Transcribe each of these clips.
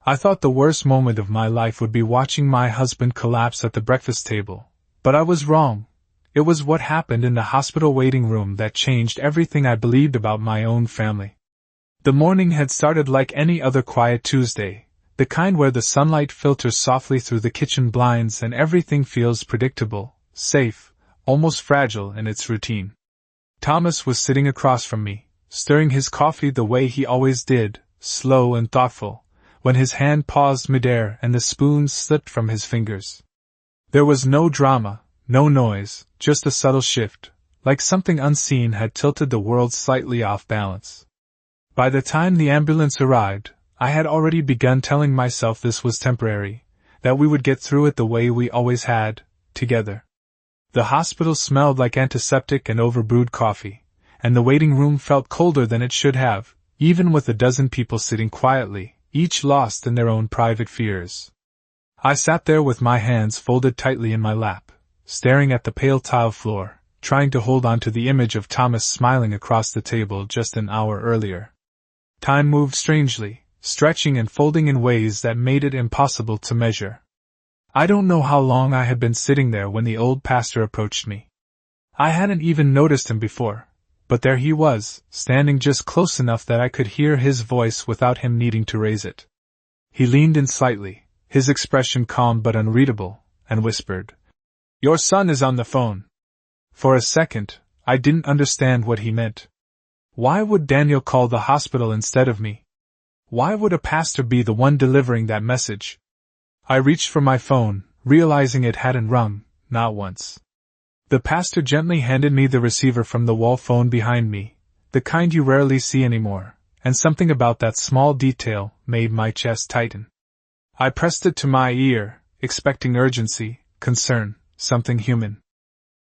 I thought the worst moment of my life would be watching my husband collapse at the breakfast table, but I was wrong. It was what happened in the hospital waiting room that changed everything I believed about my own family. The morning had started like any other quiet Tuesday, the kind where the sunlight filters softly through the kitchen blinds and everything feels predictable, safe, almost fragile in its routine. Thomas was sitting across from me, stirring his coffee the way he always did, slow and thoughtful, when his hand paused midair and the spoon slipped from his fingers. There was no drama, no noise, just a subtle shift, like something unseen had tilted the world slightly off balance. By the time the ambulance arrived, I had already begun telling myself this was temporary, that we would get through it the way we always had, together. The hospital smelled like antiseptic and overbrewed coffee, and the waiting room felt colder than it should have, even with a dozen people sitting quietly, each lost in their own private fears. I sat there with my hands folded tightly in my lap, staring at the pale tile floor, trying to hold on to the image of Thomas smiling across the table just an hour earlier. Time moved strangely, stretching and folding in ways that made it impossible to measure. I don't know how long I had been sitting there when the old pastor approached me. I hadn't even noticed him before, but there he was, standing just close enough that I could hear his voice without him needing to raise it. He leaned in slightly, his expression calm but unreadable, and whispered, "Your son is on the phone." For a second, I didn't understand what he meant. Why would Daniel call the hospital instead of me? Why would a pastor be the one delivering that message? I reached for my phone, realizing it hadn't rung, not once. The pastor gently handed me the receiver from the wall phone behind me, the kind you rarely see anymore, and something about that small detail made my chest tighten. I pressed it to my ear, expecting urgency, concern, something human.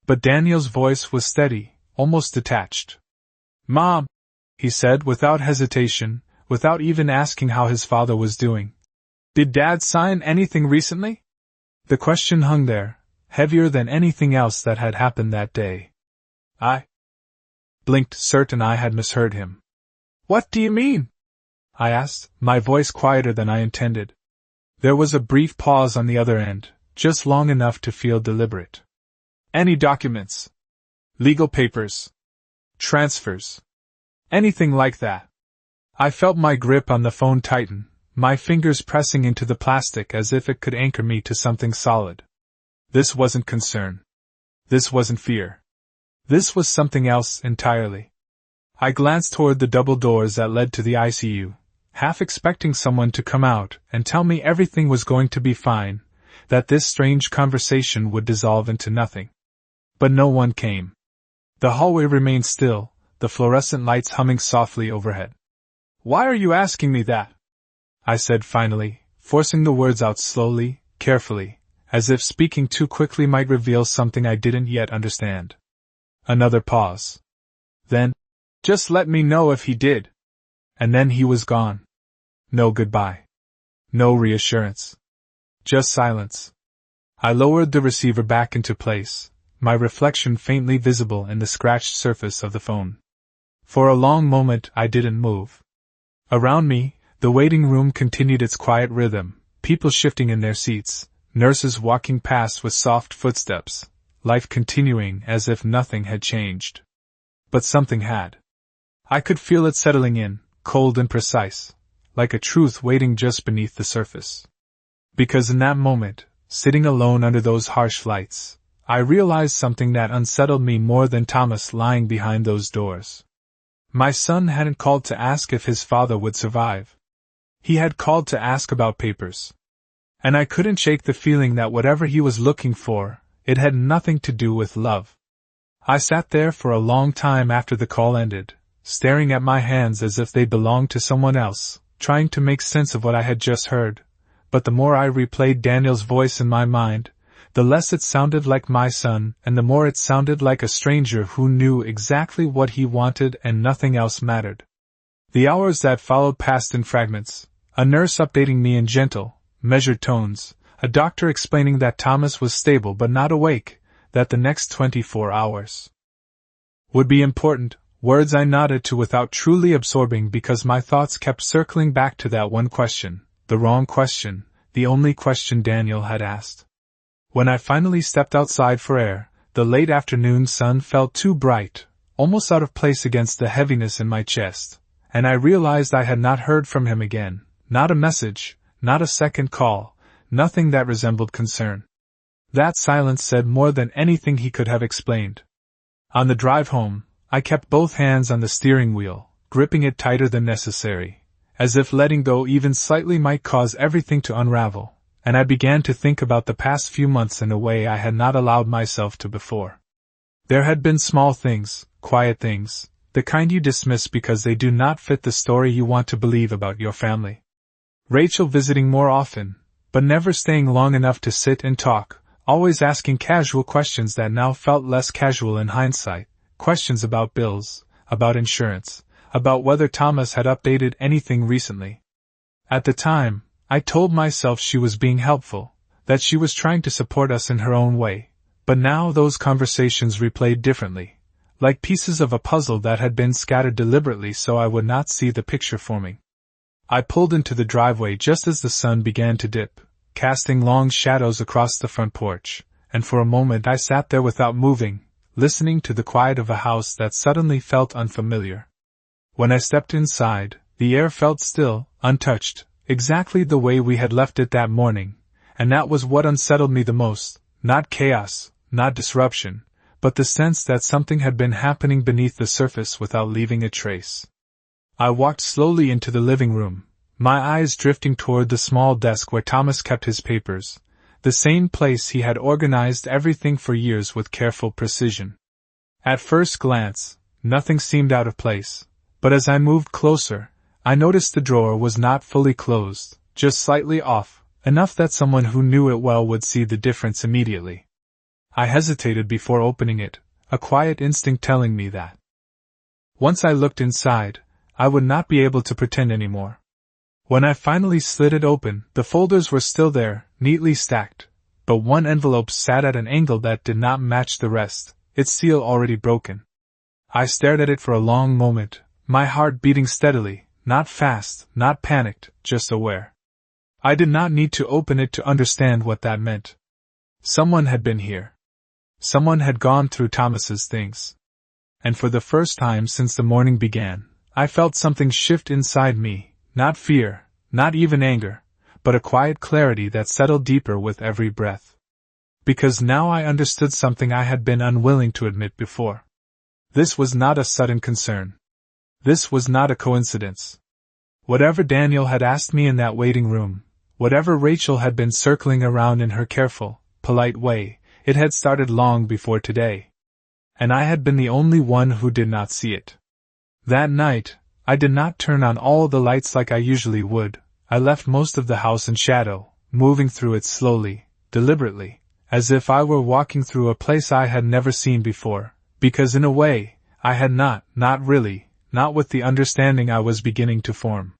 But Daniel's voice was steady, almost detached. "Mom," he said without hesitation, without even asking how his father was doing. "Did Dad sign anything recently?" The question hung there, heavier than anything else that had happened that day. I blinked, certain I had misheard him. "What do you mean?" I asked, my voice quieter than I intended. There was a brief pause on the other end, just long enough to feel deliberate. "Any documents? Legal papers? Transfers? Anything like that?" I felt my grip on the phone tighten, my fingers pressing into the plastic as if it could anchor me to something solid. This wasn't concern. This wasn't fear. This was something else entirely. I glanced toward the double doors that led to the ICU, half expecting someone to come out and tell me everything was going to be fine, that this strange conversation would dissolve into nothing. But no one came. The hallway remained still, the fluorescent lights humming softly overhead. "Why are you asking me that?" I said finally, forcing the words out slowly, carefully, as if speaking too quickly might reveal something I didn't yet understand. Another pause. Then, "Just let me know if he did." And then he was gone. No goodbye. No reassurance. Just silence. I lowered the receiver back into place, my reflection faintly visible in the scratched surface of the phone. For a long moment I didn't move. Around me, the waiting room continued its quiet rhythm, people shifting in their seats, nurses walking past with soft footsteps, life continuing as if nothing had changed. But something had. I could feel it settling in, cold and precise, like a truth waiting just beneath the surface. Because in that moment, sitting alone under those harsh lights, I realized something that unsettled me more than Thomas lying behind those doors. My son hadn't called to ask if his father would survive. He had called to ask about papers. And I couldn't shake the feeling that whatever he was looking for, it had nothing to do with love. I sat there for a long time after the call ended, staring at my hands as if they belonged to someone else, trying to make sense of what I had just heard. But the more I replayed Daniel's voice in my mind, the less it sounded like my son, and the more it sounded like a stranger who knew exactly what he wanted and nothing else mattered. The hours that followed passed in fragments, a nurse updating me in gentle, measured tones, a doctor explaining that Thomas was stable but not awake, that the next 24 hours would be important, words I nodded to without truly absorbing because my thoughts kept circling back to that one question, the wrong question, the only question Daniel had asked. When I finally stepped outside for air, the late afternoon sun felt too bright, almost out of place against the heaviness in my chest, and I realized I had not heard from him again, not a message, not a second call, nothing that resembled concern. That silence said more than anything he could have explained. On the drive home, I kept both hands on the steering wheel, gripping it tighter than necessary, as if letting go even slightly might cause everything to unravel, and I began to think about the past few months in a way I had not allowed myself to before. There had been small things, quiet things, the kind you dismiss because they do not fit the story you want to believe about your family. Rachel visiting more often, but never staying long enough to sit and talk, always asking casual questions that now felt less casual in hindsight, questions about bills, about insurance, about whether Thomas had updated anything recently. At the time, I told myself she was being helpful, that she was trying to support us in her own way, but now those conversations replayed differently, like pieces of a puzzle that had been scattered deliberately so I would not see the picture forming. I pulled into the driveway just as the sun began to dip, casting long shadows across the front porch, and for a moment I sat there without moving, listening to the quiet of a house that suddenly felt unfamiliar. When I stepped inside, the air felt still, untouched, exactly the way we had left it that morning, and that was what unsettled me the most, not chaos, not disruption, but the sense that something had been happening beneath the surface without leaving a trace. I walked slowly into the living room, my eyes drifting toward the small desk where Thomas kept his papers, the same place he had organized everything for years with careful precision. At first glance, nothing seemed out of place, but as I moved closer, I noticed the drawer was not fully closed, just slightly off, enough that someone who knew it well would see the difference immediately. I hesitated before opening it, a quiet instinct telling me that once I looked inside, I would not be able to pretend anymore. When I finally slid it open, the folders were still there, neatly stacked, but one envelope sat at an angle that did not match the rest, its seal already broken. I stared at it for a long moment, my heart beating steadily, not fast, not panicked, just aware. I did not need to open it to understand what that meant. Someone had been here. Someone had gone through Thomas's things. And for the first time since the morning began, I felt something shift inside me. Not fear, not even anger, but a quiet clarity that settled deeper with every breath. Because now I understood something I had been unwilling to admit before. This was not a sudden concern. This was not a coincidence. Whatever Daniel had asked me in that waiting room, whatever Rachel had been circling around in her careful, polite way, it had started long before today. And I had been the only one who did not see it. That night, I did not turn on all the lights like I usually would. I left most of the house in shadow, moving through it slowly, deliberately, as if I were walking through a place I had never seen before, because in a way, I had not really, not with the understanding I was beginning to form.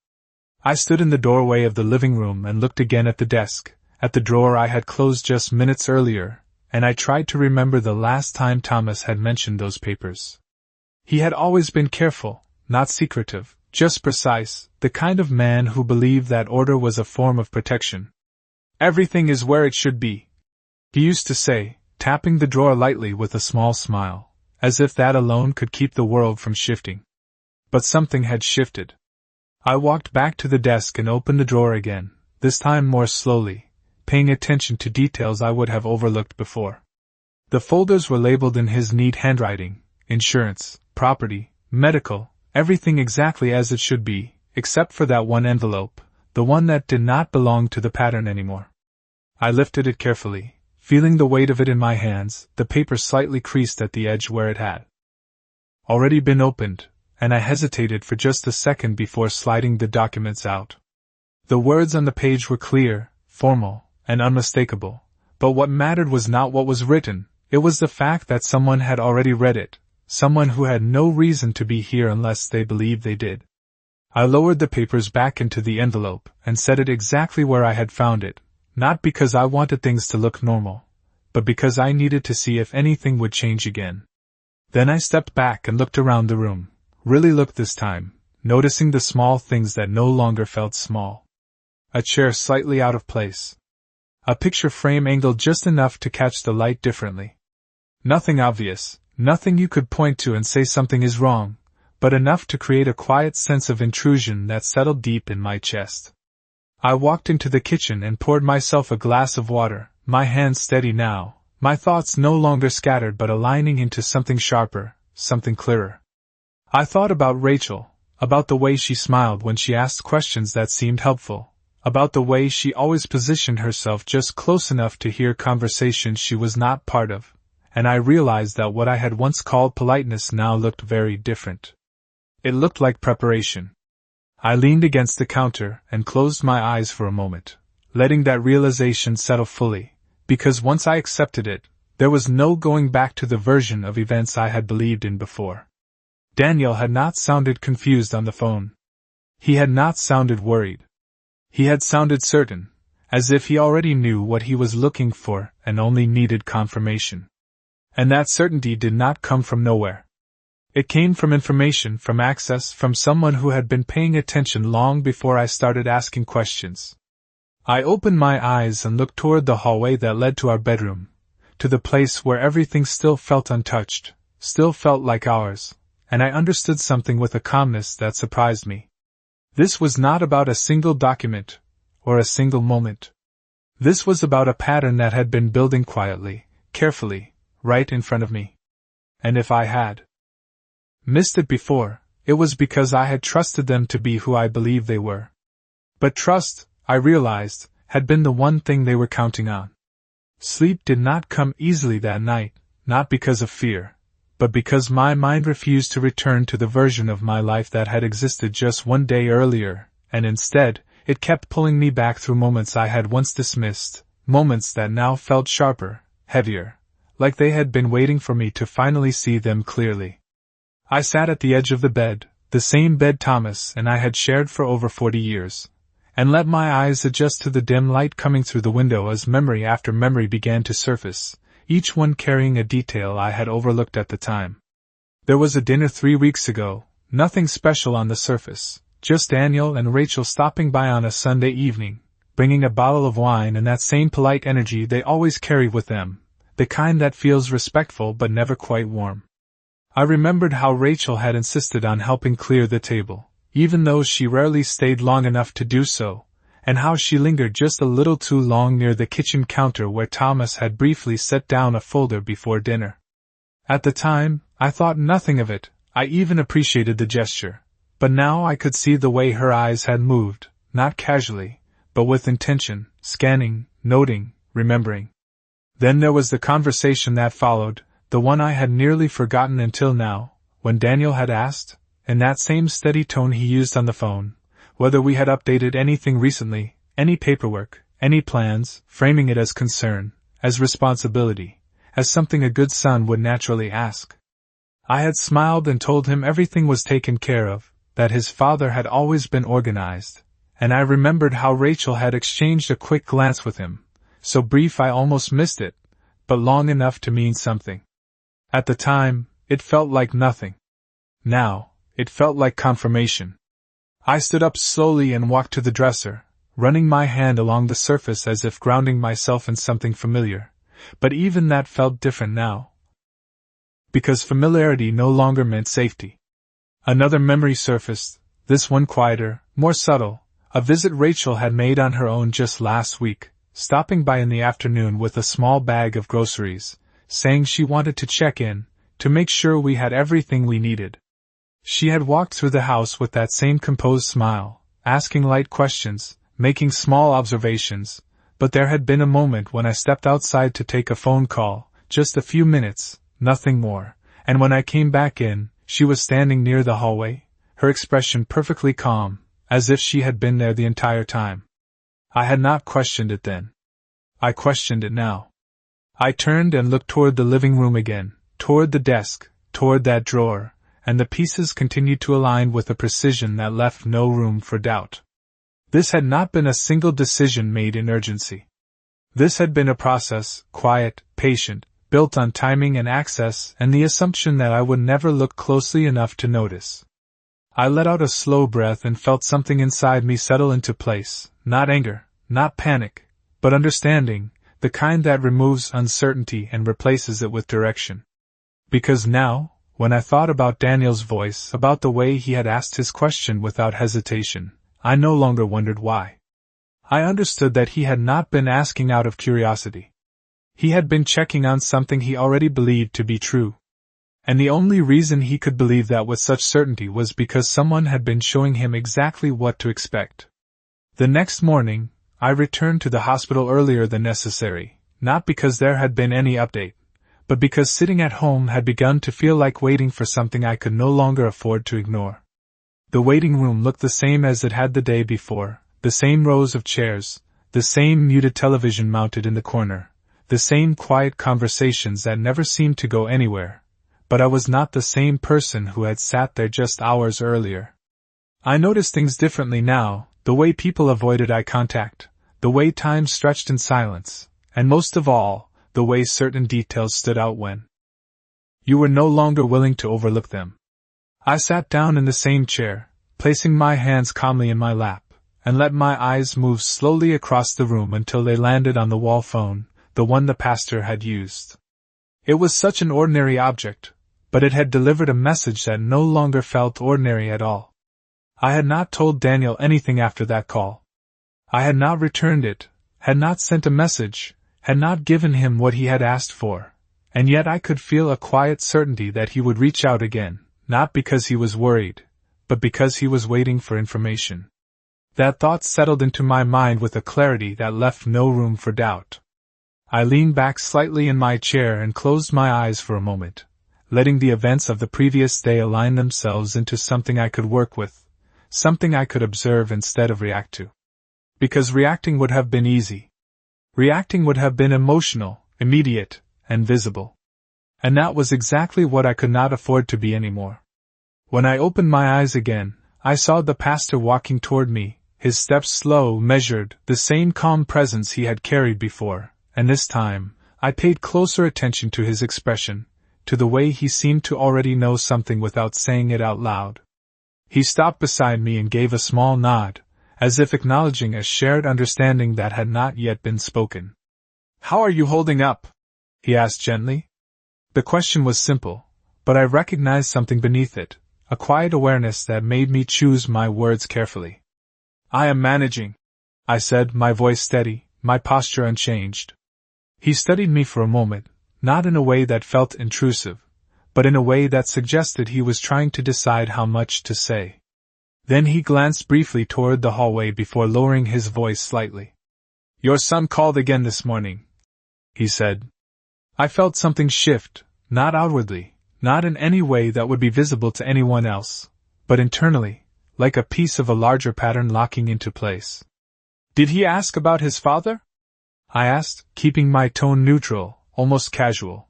I stood in the doorway of the living room and looked again at the desk, at the drawer I had closed just minutes earlier, and I tried to remember the last time Thomas had mentioned those papers. He had always been careful, not secretive, just precise, the kind of man who believed that order was a form of protection. Everything is where it should be, he used to say, tapping the drawer lightly with a small smile, as if that alone could keep the world from shifting. But something had shifted. I walked back to the desk and opened the drawer again, this time more slowly, paying attention to details I would have overlooked before. The folders were labeled in his neat handwriting: insurance, property, medical, everything exactly as it should be, except for that one envelope, the one that did not belong to the pattern anymore. I lifted it carefully, feeling the weight of it in my hands, the paper slightly creased at the edge where it had already been opened, and I hesitated for just a second before sliding the documents out. The words on the page were clear, formal, and unmistakable, but what mattered was not what was written, it was the fact that someone had already read it. Someone who had no reason to be here unless they believed they did. I lowered the papers back into the envelope and set it exactly where I had found it, not because I wanted things to look normal, but because I needed to see if anything would change again. Then I stepped back and looked around the room, really looked this time, noticing the small things that no longer felt small. A chair slightly out of place. A picture frame angled just enough to catch the light differently. Nothing obvious, nothing you could point to and say something is wrong, but enough to create a quiet sense of intrusion that settled deep in my chest. I walked into the kitchen and poured myself a glass of water, my hands steady now, my thoughts no longer scattered but aligning into something sharper, something clearer. I thought about Rachel, about the way she smiled when she asked questions that seemed helpful, about the way she always positioned herself just close enough to hear conversations she was not part of, and I realized that what I had once called politeness now looked very different. It looked like preparation. I leaned against the counter and closed my eyes for a moment, letting that realization settle fully, because once I accepted it, there was no going back to the version of events I had believed in before. Daniel had not sounded confused on the phone. He had not sounded worried. He had sounded certain, as if he already knew what he was looking for and only needed confirmation. And that certainty did not come from nowhere. It came from information, from access, from someone who had been paying attention long before I started asking questions. I opened my eyes and looked toward the hallway that led to our bedroom, to the place where everything still felt untouched, still felt like ours, and I understood something with a calmness that surprised me. This was not about a single document, or a single moment. This was about a pattern that had been building quietly, carefully, right in front of me. And if I had missed it before, it was because I had trusted them to be who I believed they were. But trust, I realized, had been the one thing they were counting on. Sleep did not come easily that night, not because of fear, but because my mind refused to return to the version of my life that had existed just one day earlier, and instead, it kept pulling me back through moments I had once dismissed, moments that now felt sharper, heavier, like they had been waiting for me to finally see them clearly. I sat at the edge of the bed, the same bed Thomas and I had shared for over 40 years, and let my eyes adjust to the dim light coming through the window as memory after memory began to surface, each one carrying a detail I had overlooked at the time. There was a dinner 3 weeks ago, nothing special on the surface, just Daniel and Rachel stopping by on a Sunday evening, bringing a bottle of wine and that same polite energy they always carry with them, the kind that feels respectful but never quite warm. I remembered how Rachel had insisted on helping clear the table, even though she rarely stayed long enough to do so, and how she lingered just a little too long near the kitchen counter where Thomas had briefly set down a folder before dinner. At the time, I thought nothing of it, I even appreciated the gesture, but now I could see the way her eyes had moved, not casually, but with intention, scanning, noting, remembering. Then there was the conversation that followed, the one I had nearly forgotten until now, when Daniel had asked, in that same steady tone he used on the phone, whether we had updated anything recently, any paperwork, any plans, framing it as concern, as responsibility, as something a good son would naturally ask. I had smiled and told him everything was taken care of, that his father had always been organized, and I remembered how Rachel had exchanged a quick glance with him, so brief I almost missed it, but long enough to mean something. At the time, it felt like nothing. Now, it felt like confirmation. I stood up slowly and walked to the dresser, running my hand along the surface as if grounding myself in something familiar, but even that felt different now. Because familiarity no longer meant safety. Another memory surfaced, this one quieter, more subtle, a visit Rachel had made on her own just last week, stopping by in the afternoon with a small bag of groceries, saying she wanted to check in, to make sure we had everything we needed. She had walked through the house with that same composed smile, asking light questions, making small observations, but there had been a moment when I stepped outside to take a phone call, just a few minutes, nothing more, and when I came back in, she was standing near the hallway, her expression perfectly calm, as if she had been there the entire time. I had not questioned it then. I questioned it now. I turned and looked toward the living room again, toward the desk, toward that drawer, and the pieces continued to align with a precision that left no room for doubt. This had not been a single decision made in urgency. This had been a process, quiet, patient, built on timing and access and the assumption that I would never look closely enough to notice. I let out a slow breath and felt something inside me settle into place, not anger, not panic, but understanding, the kind that removes uncertainty and replaces it with direction. Because now, when I thought about Daniel's voice, about the way he had asked his question without hesitation, I no longer wondered why. I understood that he had not been asking out of curiosity. He had been checking on something he already believed to be true. And the only reason he could believe that with such certainty was because someone had been showing him exactly what to expect. The next morning, I returned to the hospital earlier than necessary, not because there had been any update, but because sitting at home had begun to feel like waiting for something I could no longer afford to ignore. The waiting room looked the same as it had the day before, the same rows of chairs, the same muted television mounted in the corner, the same quiet conversations that never seemed to go anywhere. But I was not the same person who had sat there just hours earlier. I noticed things differently now, the way people avoided eye contact, the way time stretched in silence, and most of all, the way certain details stood out when you were no longer willing to overlook them. I sat down in the same chair, placing my hands calmly in my lap, and let my eyes move slowly across the room until they landed on the wall phone, the one the pastor had used. It was such an ordinary object, but it had delivered a message that no longer felt ordinary at all. I had not told Daniel anything after that call. I had not returned it, had not sent a message, had not given him what he had asked for, and yet I could feel a quiet certainty that he would reach out again, not because he was worried, but because he was waiting for information. That thought settled into my mind with a clarity that left no room for doubt. I leaned back slightly in my chair and closed my eyes for a moment, letting the events of the previous day align themselves into something I could work with, something I could observe instead of react to. Because reacting would have been easy. Reacting would have been emotional, immediate, and visible. And that was exactly what I could not afford to be anymore. When I opened my eyes again, I saw the pastor walking toward me, his steps slow, measured, the same calm presence he had carried before, and this time, I paid closer attention to his expression, to the way he seemed to already know something without saying it out loud. He stopped beside me and gave a small nod, as if acknowledging a shared understanding that had not yet been spoken. "How are you holding up?" he asked gently. The question was simple, but I recognized something beneath it, a quiet awareness that made me choose my words carefully. "I am managing," I said, my voice steady, my posture unchanged. He studied me for a moment, not in a way that felt intrusive, but in a way that suggested he was trying to decide how much to say. Then he glanced briefly toward the hallway before lowering his voice slightly. "Your son called again this morning," he said. I felt something shift, not outwardly, not in any way that would be visible to anyone else, but internally, like a piece of a larger pattern locking into place. "Did he ask about his father?" I asked, keeping my tone neutral, almost casual.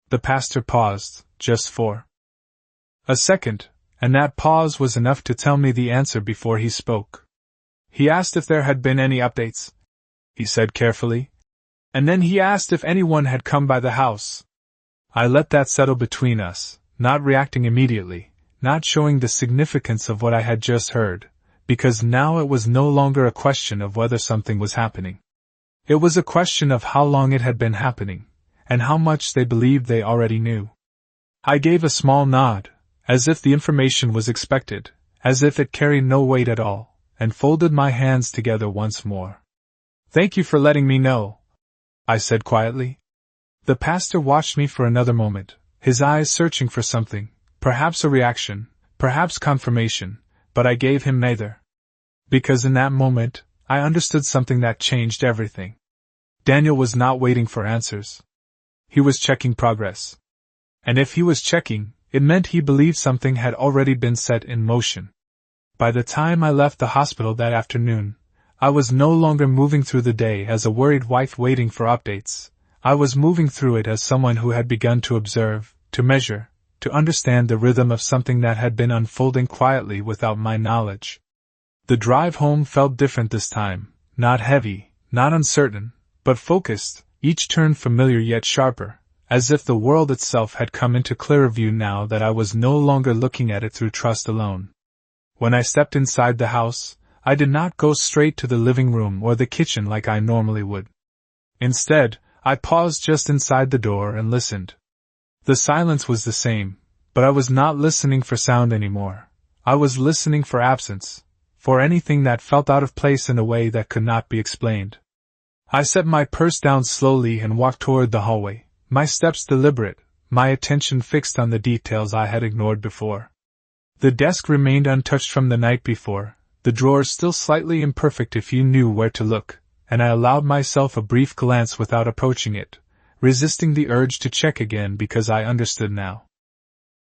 The pastor paused, just for a second, and that pause was enough to tell me the answer before he spoke. "He asked if there had been any updates," he said carefully. "And then he asked if anyone had come by the house." I let that settle between us, not reacting immediately, not showing the significance of what I had just heard, because now it was no longer a question of whether something was happening. It was a question of how long it had been happening, and how much they believed they already knew. I gave a small nod, as if the information was expected, as if it carried no weight at all, and folded my hands together once more. "Thank you for letting me know," I said quietly. The pastor watched me for another moment, his eyes searching for something, perhaps a reaction, perhaps confirmation, but I gave him neither. Because in that moment, I understood something that changed everything. Daniel was not waiting for answers. He was checking progress. And if he was checking, it meant he believed something had already been set in motion. By the time I left the hospital that afternoon, I was no longer moving through the day as a worried wife waiting for updates. I was moving through it as someone who had begun to observe, to measure, to understand the rhythm of something that had been unfolding quietly without my knowledge. The drive home felt different this time, not heavy, not uncertain, but focused, each turn familiar yet sharper, as if the world itself had come into clearer view now that I was no longer looking at it through trust alone. When I stepped inside the house, I did not go straight to the living room or the kitchen like I normally would. Instead, I paused just inside the door and listened. The silence was the same, but I was not listening for sound anymore. I was listening for absence, for anything that felt out of place in a way that could not be explained. I set my purse down slowly and walked toward the hallway, my steps deliberate, my attention fixed on the details I had ignored before. The desk remained untouched from the night before, the drawers still slightly imperfect if you knew where to look, and I allowed myself a brief glance without approaching it, resisting the urge to check again because I understood now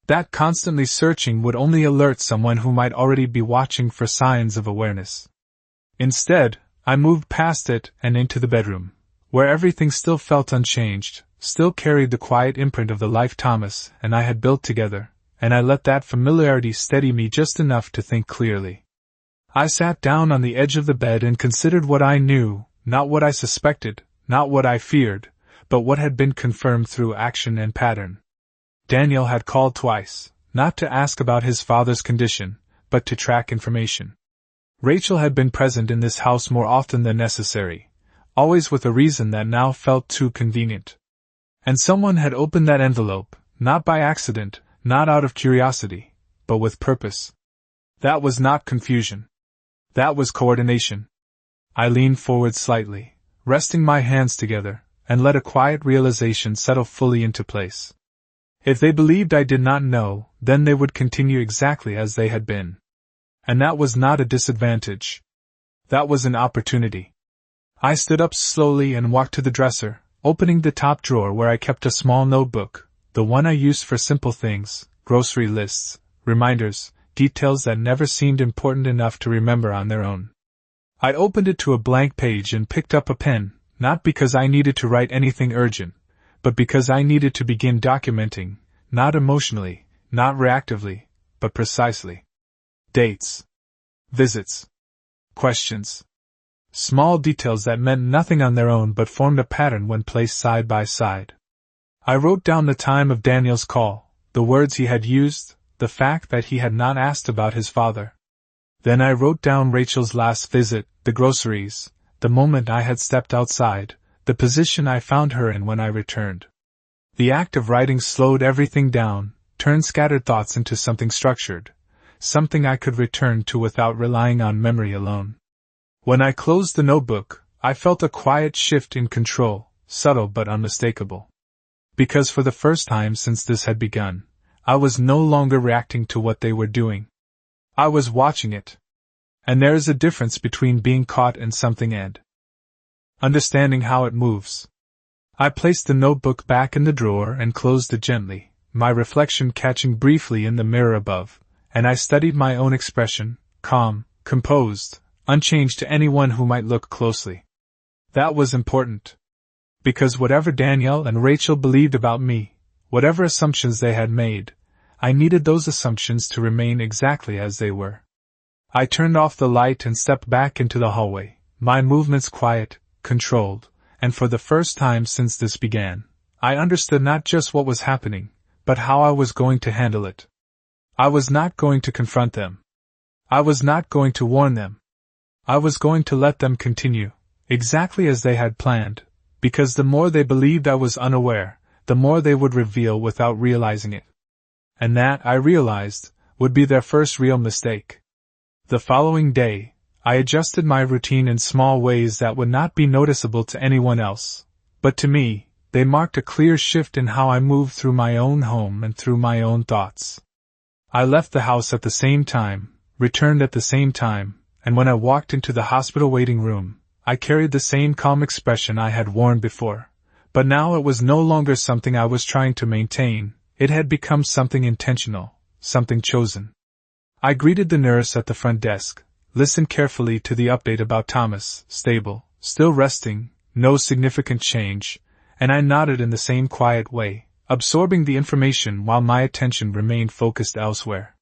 that constantly searching would only alert someone who might already be watching for signs of awareness. Instead, I moved past it and into the bedroom, where everything still felt unchanged, still carried the quiet imprint of the life Thomas and I had built together, and I let that familiarity steady me just enough to think clearly. I sat down on the edge of the bed and considered what I knew, not what I suspected, not what I feared, but what had been confirmed through action and pattern. Daniel had called twice, not to ask about his father's condition, but to track information. Rachel had been present in this house more often than necessary, always with a reason that now felt too convenient. And someone had opened that envelope, not by accident, not out of curiosity, but with purpose. That was not confusion. That was coordination. I leaned forward slightly, resting my hands together, and let a quiet realization settle fully into place. If they believed I did not know, then they would continue exactly as they had been. And that was not a disadvantage. That was an opportunity. I stood up slowly and walked to the dresser, opening the top drawer where I kept a small notebook, the one I used for simple things, grocery lists, reminders, details that never seemed important enough to remember on their own. I opened it to a blank page and picked up a pen, not because I needed to write anything urgent, but because I needed to begin documenting, not emotionally, not reactively, but precisely. Dates. Visits. Questions. Small details that meant nothing on their own but formed a pattern when placed side by side. I wrote down the time of Daniel's call, the words he had used, the fact that he had not asked about his father. Then I wrote down Rachel's last visit, the groceries, the moment I had stepped outside, the position I found her in when I returned. The act of writing slowed everything down, turned scattered thoughts into something structured, something I could return to without relying on memory alone. When I closed the notebook, I felt a quiet shift in control, subtle but unmistakable. Because for the first time since this had begun, I was no longer reacting to what they were doing. I was watching it. And there is a difference between being caught in something and understanding how it moves. I placed the notebook back in the drawer and closed it gently, my reflection catching briefly in the mirror above, and I studied my own expression, calm, composed, unchanged to anyone who might look closely. That was important. Because whatever Danielle and Rachel believed about me, whatever assumptions they had made, I needed those assumptions to remain exactly as they were. I turned off the light and stepped back into the hallway, my movements quiet, controlled, and for the first time since this began, I understood not just what was happening, but how I was going to handle it. I was not going to confront them. I was not going to warn them. I was going to let them continue, exactly as they had planned, because the more they believed I was unaware, the more they would reveal without realizing it. And that, I realized, would be their first real mistake. The following day, I adjusted my routine in small ways that would not be noticeable to anyone else, but to me, they marked a clear shift in how I moved through my own home and through my own thoughts. I left the house at the same time, returned at the same time, and when I walked into the hospital waiting room, I carried the same calm expression I had worn before, but now it was no longer something I was trying to maintain, it had become something intentional, something chosen. I greeted the nurse at the front desk, listened carefully to the update about Thomas, stable, still resting, no significant change, and I nodded in the same quiet way, absorbing the information while my attention remained focused elsewhere.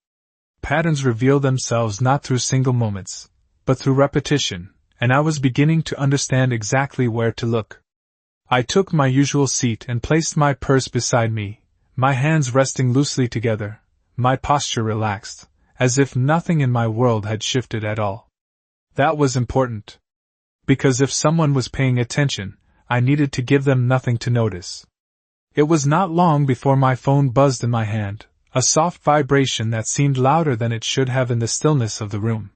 Patterns reveal themselves not through single moments, but through repetition, and I was beginning to understand exactly where to look. I took my usual seat and placed my purse beside me, my hands resting loosely together, my posture relaxed, as if nothing in my world had shifted at all. That was important. Because if someone was paying attention, I needed to give them nothing to notice. It was not long before my phone buzzed in my hand, a soft vibration that seemed louder than it should have in the stillness of the room.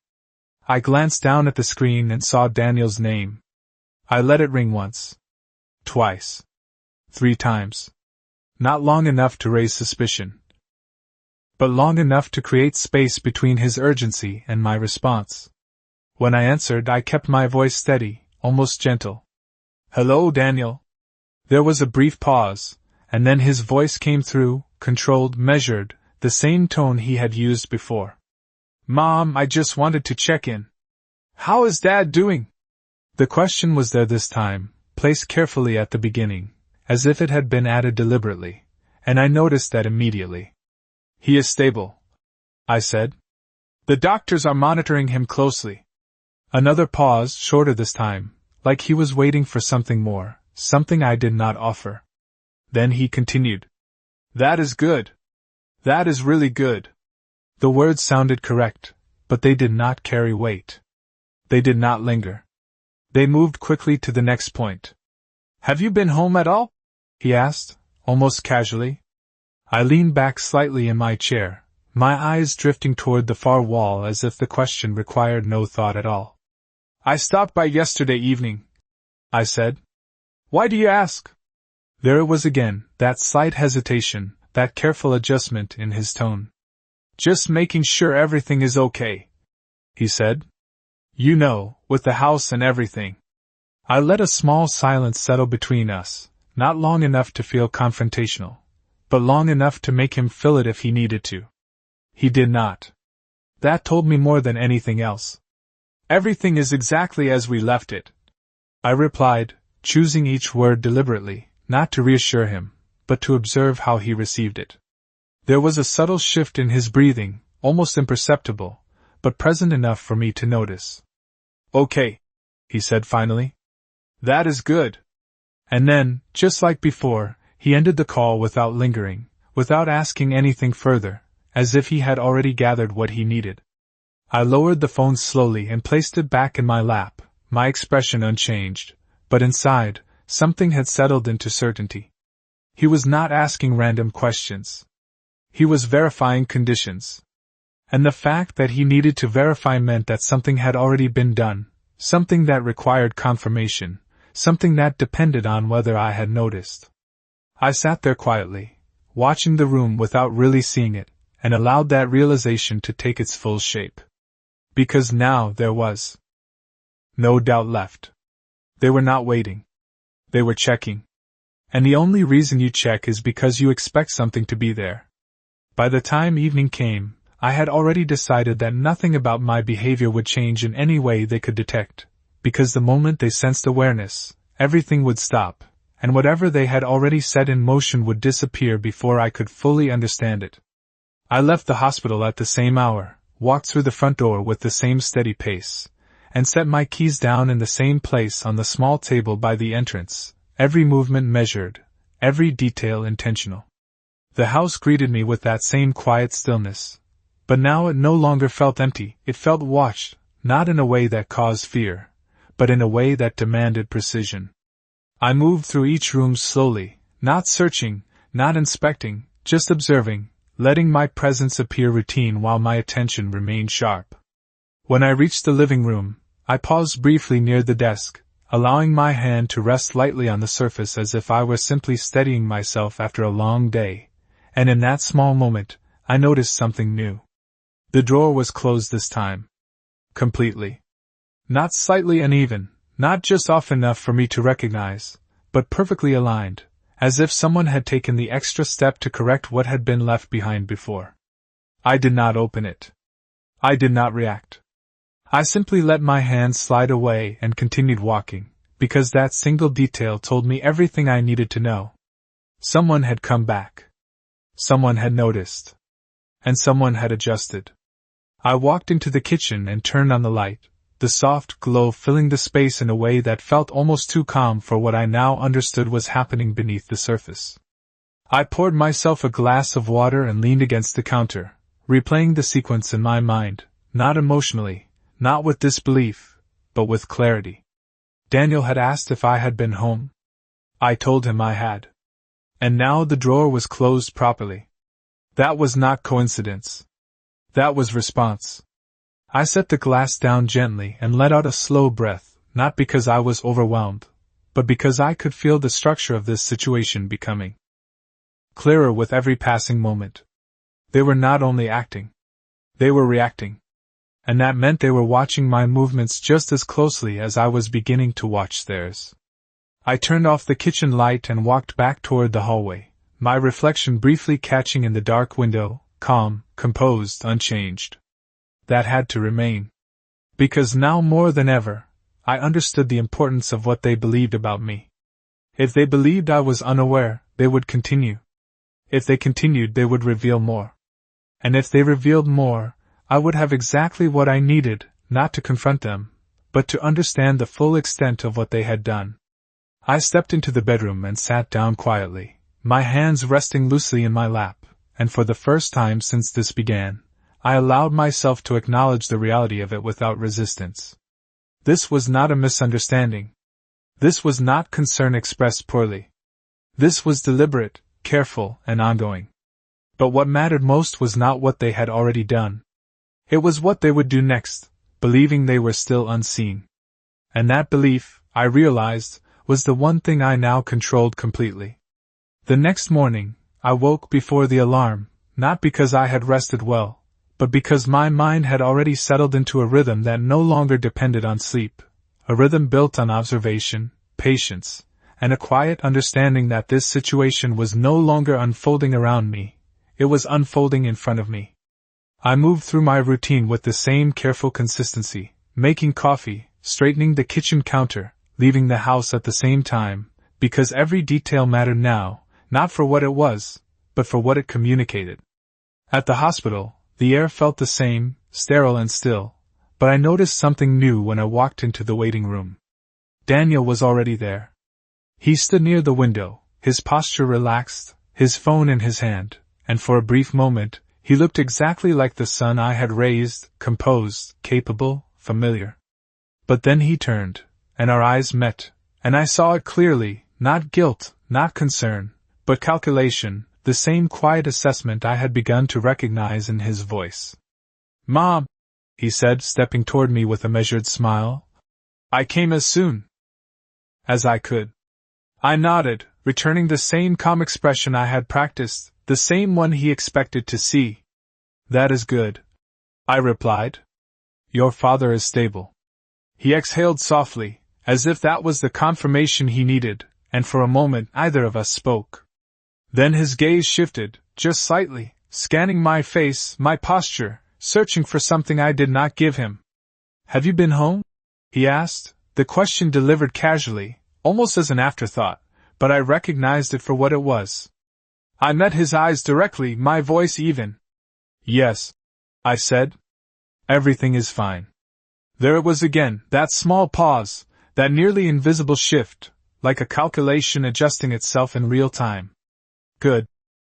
I glanced down at the screen and saw Daniel's name. I let it ring once. Twice. 3 times. Not long enough to raise suspicion, but long enough to create space between his urgency and my response. When I answered, I kept my voice steady, almost gentle. "Hello, Daniel." There was a brief pause, and then his voice came through, controlled, measured, the same tone he had used before. "Mom, I just wanted to check in. How is Dad doing?" The question was there this time, placed carefully at the beginning, as if it had been added deliberately, and I noticed that immediately. "He is stable," I said. "The doctors are monitoring him closely." Another pause, shorter this time, like he was waiting for something more, something I did not offer. Then he continued. "That is good. That is really good." The words sounded correct, but they did not carry weight. They did not linger. They moved quickly to the next point. "Have you been home at all?" he asked, almost casually. I leaned back slightly in my chair, my eyes drifting toward the far wall as if the question required no thought at all. "I stopped by yesterday evening," I said. "Why do you ask?" There it was again, that slight hesitation, that careful adjustment in his tone. "Just making sure everything is okay," he said. "You know, with the house and everything." I let a small silence settle between us, not long enough to feel confrontational, but long enough to make him fill it if he needed to. He did not. That told me more than anything else. "Everything is exactly as we left it," I replied, choosing each word deliberately, not to reassure him, but to observe how he received it. There was a subtle shift in his breathing, almost imperceptible, but present enough for me to notice. "Okay," he said finally. "That is good." And then, just like before, he ended the call without lingering, without asking anything further, as if he had already gathered what he needed. I lowered the phone slowly and placed it back in my lap, my expression unchanged, but inside, something had settled into certainty. He was not asking random questions. He was verifying conditions. And the fact that he needed to verify meant that something had already been done, something that required confirmation, something that depended on whether I had noticed. I sat there quietly, watching the room without really seeing it, and allowed that realization to take its full shape. Because now there was no doubt left. They were not waiting. They were checking. And the only reason you check is because you expect something to be there. By the time evening came, I had already decided that nothing about my behavior would change in any way they could detect, because the moment they sensed awareness, everything would stop, and whatever they had already set in motion would disappear before I could fully understand it. I left the hospital at the same hour, walked through the front door with the same steady pace, and set my keys down in the same place on the small table by the entrance, every movement measured, every detail intentional. The house greeted me with that same quiet stillness, but now it no longer felt empty, it felt watched, not in a way that caused fear, but in a way that demanded precision. I moved through each room slowly, not searching, not inspecting, just observing, letting my presence appear routine while my attention remained sharp. When I reached the living room, I paused briefly near the desk, allowing my hand to rest lightly on the surface as if I were simply steadying myself after a long day, and in that small moment, I noticed something new. The drawer was closed this time. Completely. Not slightly uneven, not just off enough for me to recognize, but perfectly aligned, as if someone had taken the extra step to correct what had been left behind before. I did not open it. I did not react. I simply let my hand slide away and continued walking, because that single detail told me everything I needed to know. Someone had come back. Someone had noticed. And someone had adjusted. I walked into the kitchen and turned on the light, the soft glow filling the space in a way that felt almost too calm for what I now understood was happening beneath the surface. I poured myself a glass of water and leaned against the counter, replaying the sequence in my mind, not emotionally, not with disbelief, but with clarity. Daniel had asked if I had been home. I told him I had. And now the drawer was closed properly. That was not coincidence. That was response. I set the glass down gently and let out a slow breath, not because I was overwhelmed, but because I could feel the structure of this situation becoming clearer with every passing moment. They were not only acting. They were reacting. And that meant they were watching my movements just as closely as I was beginning to watch theirs. I turned off the kitchen light and walked back toward the hallway, my reflection briefly catching in the dark window, calm, composed, unchanged. That had to remain. Because now more than ever, I understood the importance of what they believed about me. If they believed I was unaware, they would continue. If they continued, they would reveal more. And if they revealed more, I would have exactly what I needed, not to confront them, but to understand the full extent of what they had done. I stepped into the bedroom and sat down quietly, my hands resting loosely in my lap, and for the first time since this began, I allowed myself to acknowledge the reality of it without resistance. This was not a misunderstanding. This was not concern expressed poorly. This was deliberate, careful, and ongoing. But what mattered most was not what they had already done. It was what they would do next, believing they were still unseen. And that belief, I realized, was the one thing I now controlled completely. The next morning, I woke before the alarm, not because I had rested well, but because my mind had already settled into a rhythm that no longer depended on sleep, a rhythm built on observation, patience, and a quiet understanding that this situation was no longer unfolding around me, it was unfolding in front of me. I moved through my routine with the same careful consistency, making coffee, straightening the kitchen counter, leaving the house at the same time, because every detail mattered now, not for what it was, but for what it communicated. At the hospital, the air felt the same, sterile and still, but I noticed something new when I walked into the waiting room. Daniel was already there. He stood near the window, his posture relaxed, his phone in his hand, and for a brief moment, he looked exactly like the son I had raised, composed, capable, familiar. But then he turned, and our eyes met, and I saw it clearly, not guilt, not concern, but calculation, the same quiet assessment I had begun to recognize in his voice. "Mom," he said, stepping toward me with a measured smile. "I came as soon as I could." I nodded, returning the same calm expression I had practiced, the same one he expected to see. "That is good," I replied. "Your father is stable." He exhaled softly, as if that was the confirmation he needed, and for a moment neither of us spoke. Then his gaze shifted, just slightly, scanning my face, my posture, searching for something I did not give him. "Have you been home?" he asked, the question delivered casually, almost as an afterthought, but I recognized it for what it was. I met his eyes directly, my voice even. "Yes," I said. "Everything is fine." There it was again, that small pause, that nearly invisible shift, like a calculation adjusting itself in real time. "Good,"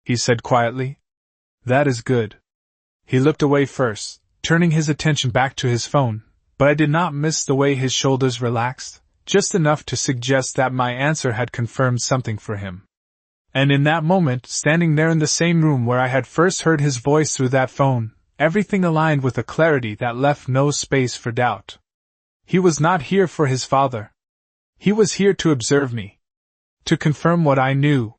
he said quietly. "That is good." He looked away first, turning his attention back to his phone, but I did not miss the way his shoulders relaxed, just enough to suggest that my answer had confirmed something for him. And in that moment, standing there in the same room where I had first heard his voice through that phone, everything aligned with a clarity that left no space for doubt. He was not here for his father. He was here to observe me. To confirm what I knew.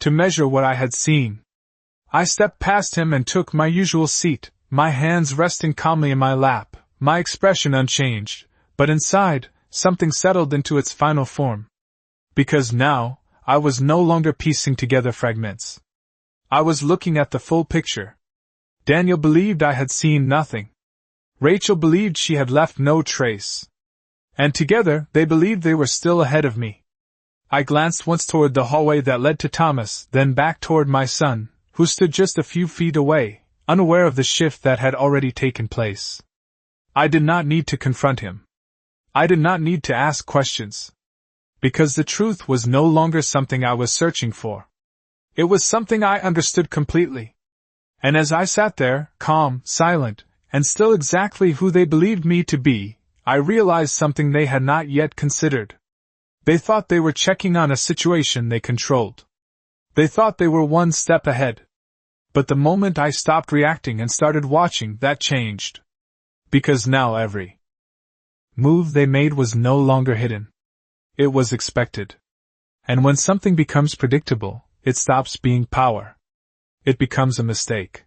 To measure what I had seen. I stepped past him and took my usual seat, my hands resting calmly in my lap, my expression unchanged, but inside, something settled into its final form. Because now, I was no longer piecing together fragments. I was looking at the full picture. Daniel believed I had seen nothing. Rachel believed she had left no trace. And together, they believed they were still ahead of me. I glanced once toward the hallway that led to Thomas, then back toward my son, who stood just a few feet away, unaware of the shift that had already taken place. I did not need to confront him. I did not need to ask questions. Because the truth was no longer something I was searching for. It was something I understood completely. And as I sat there, calm, silent, and still exactly who they believed me to be, I realized something they had not yet considered. They thought they were checking on a situation they controlled. They thought they were one step ahead. But the moment I stopped reacting and started watching, that changed. Because now every move they made was no longer hidden. It was expected. And when something becomes predictable, it stops being power. It becomes a mistake.